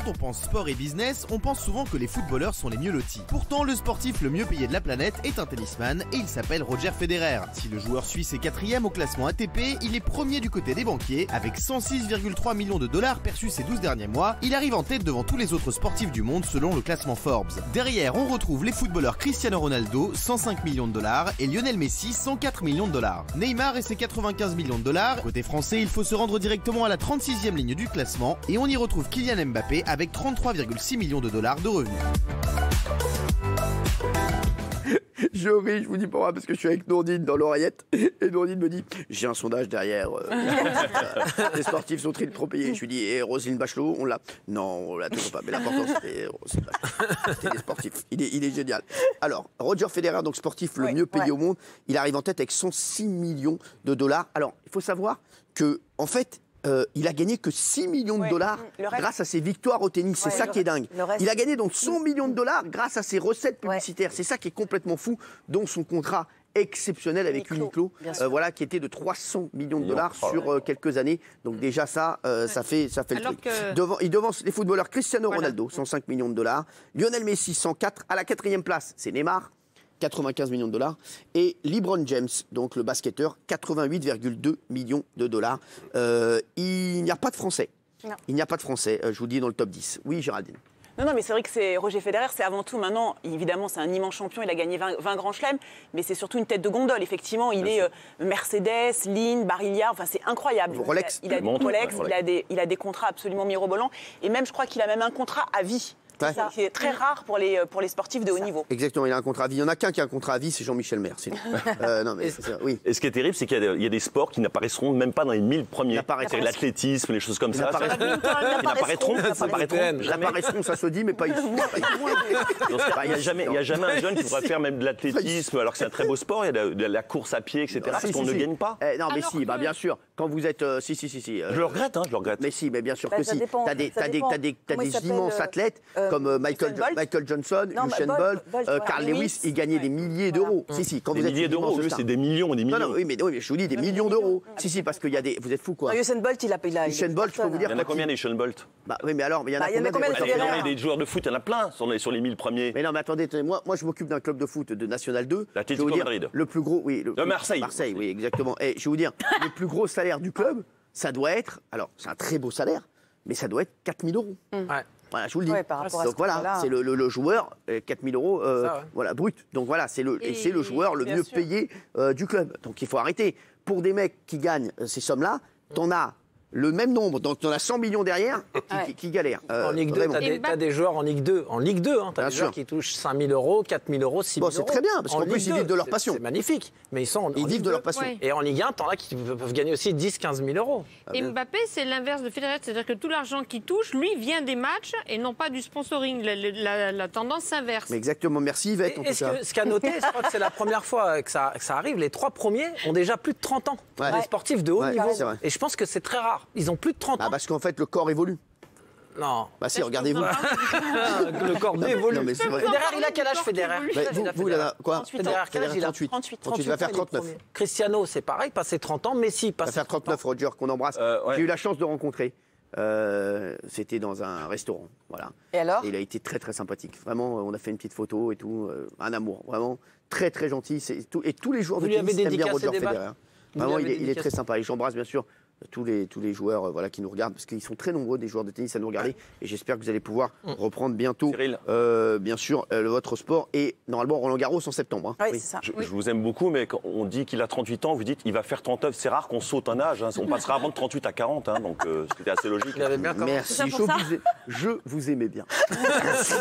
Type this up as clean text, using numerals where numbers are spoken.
Quand on pense sport et business, on pense souvent que les footballeurs sont les mieux lotis. Pourtant, le sportif le mieux payé de la planète est un tennisman et il s'appelle Roger Federer. Si le joueur suisse est 4e au classement ATP, il est premier du côté des banquiers avec 106,3 millions de dollars perçus ces 12 derniers mois. Il arrive en tête devant tous les autres sportifs du monde selon le classement Forbes. Derrière, on retrouve les footballeurs Cristiano Ronaldo, 105 millions de dollars et Lionel Messi, 104 millions de dollars. Neymar et ses 95 millions de dollars. Côté français, il faut se rendre directement à la 36e ligne du classement et on y retrouve Kylian Mbappé avec 33,6 millions de dollars de revenus. Je ris, je vous dis pas parce que je suis avec Nourdine dans l'oreillette et Nourdine me dit j'ai un sondage derrière. Les sportifs sont-ils trop payés? Je lui dis Roselyne Bachelot, on l'a? Non, on l'a toujours pas. Mais l'important c'était Roselyne Bachelot. C'était les sportifs. Il est génial. Alors, Roger Federer, donc sportif le mieux payé au monde, il arrive en tête avec 106 millions de dollars. Alors, il faut savoir que en fait, il a gagné que 6 millions de dollars grâce à ses victoires au tennis. C'est ça qui est dingue. Il a gagné donc 100 millions de dollars grâce à ses recettes publicitaires. C'est ça qui est complètement fou, dont son contrat exceptionnel avec Uniqlo, voilà, qui était de 300 millions de dollars sur quelques années. Donc déjà ça fait le truc. Il devance les footballeurs Cristiano Ronaldo, 105 millions de dollars. Lionel Messi, 104. À la 4e place, c'est Neymar. 95 millions de dollars. Et LeBron James, donc le basketteur, 88,2 millions de dollars. Il n'y a pas de Français. Non. Il n'y a pas de Français, je vous dis, dans le top 10. Oui, Géraldine. Non, mais c'est vrai que c'est Roger Federer, c'est avant tout maintenant, évidemment, c'est un immense champion, il a gagné 20 grands chelems, mais c'est surtout une tête de gondole, effectivement. Il est Mercedes, Line, Barilla, enfin c'est incroyable. Rolex. Il a des contrats absolument mirobolants, et même, je crois qu'il a même un contrat à vie. C'est très rare pour les sportifs de haut niveau. Exactement, il a un contrat à vie. Il n'y en a qu'un qui a un contrat à vie, c'est Jean-Michel Maire. Non, mais oui. Et ce qui est terrible, c'est qu'il y a des sports qui n'apparaîtront même pas dans les 1000 premiers. L'athlétisme, les choses comme ça. Ils apparaîtront, ça se dit, mais pas ici. Il n'y a jamais un jeune qui pourrait faire même de l'athlétisme, alors que c'est un très beau sport. Il y a de la course à pied, etc. Parce qu'on ne gagne pas. Non, mais si, bien sûr. Quand vous êtes. Si. Je le regrette, je le regrette. Mais si, mais bien sûr que si. T'as des immenses athlètes comme Michael Johnson, Usain Bolt, Carl Lewis, ils gagnaient des milliers d'euros. Si, quand vous êtes milliers d'euros, c'est des millions et des millions. Non, oui, mais je vous dis des millions d'euros. Si, parce qu'il y a des. Vous êtes fous, quoi. Usain Bolt, il a payé. Usain Bolt, je peux vous dire. Il y en a combien des Usain Bolt? Oui, mais alors, il y en a combien des joueurs de foot? Il y en a plein sur les 1000 premiers. Mais non, mais attendez, moi, je m'occupe d'un club de foot de National 2. L'Atlético Madrid. Le plus gros, oui. De Marseille. Marseille, oui, exactement. Et je vais vous dire, le plus gros salaire du club, ça doit être. Alors, c'est un très beau salaire, mais ça doit être 4 000 euros. Voilà, je vous le dis. Donc voilà, c'est le joueur, 4 000 euros, voilà, brut. Donc voilà, c'est le joueur le mieux payé du club. Donc il faut arrêter. Pour des mecs qui gagnent ces sommes-là, t'en as le même nombre, donc tu en as 100 millions derrière qui galèrent. En Ligue 2, tu as des joueurs en Ligue 2. En Ligue 2, tu as des joueurs qui touchent 5 000 euros, 4 000 euros, 6 000 euros. C'est très bien, parce qu'en plus, ils vivent de leur passion. C'est magnifique, mais ils vivent de leur passion. Et en Ligue 1, tu en as qui peuvent gagner aussi 10 15 000 euros. Et Mbappé, c'est l'inverse de Federer, c'est-à-dire que tout l'argent qu'il touche, lui, vient des matchs et non pas du sponsoring. La tendance s'inverse. Mais exactement, merci Yvette. Ce qu'a noté, je crois que c'est la première fois que ça arrive, les 3 premiers ont déjà plus de 30 ans. Les sportifs de haut niveau. Et je pense que c'est très rare. Ils ont plus de 30 ans. Parce qu'en fait, le corps évolue. Non. Bah si, regardez-vous. Le corps évolue. Non, mais c'est vrai. Federer, il a quel âge, Federer? Vous, il a quoi? Federer, quel âge il a? 38. Il va faire 39. Cristiano, c'est pareil, passé 30 ans. Messi, passé 30 ans. Il va faire 39, Roger, qu'on embrasse. J'ai eu la chance de rencontrer. C'était dans un restaurant, voilà. Et alors? Il a été très très sympathique. Vraiment, on a fait une petite photo et tout. Un amour, vraiment très très gentil. Et tous les joueurs de tennis aiment bien Roger Federer. Vraiment, il est très sympa. Et j'embrasse bien sûr tous les joueurs qui nous regardent, parce qu'ils sont très nombreux, des joueurs de tennis à nous regarder, et j'espère que vous allez pouvoir reprendre bientôt, bien sûr, votre sport, et normalement Roland Garros en septembre. Oui, c'est ça. Je vous aime beaucoup, mais quand on dit qu'il a 38 ans, vous dites il va faire 39, c'est rare qu'on saute un âge, on passera avant de 38 à 40, donc c'était assez logique. Merci, je vous aimais bien. Merci.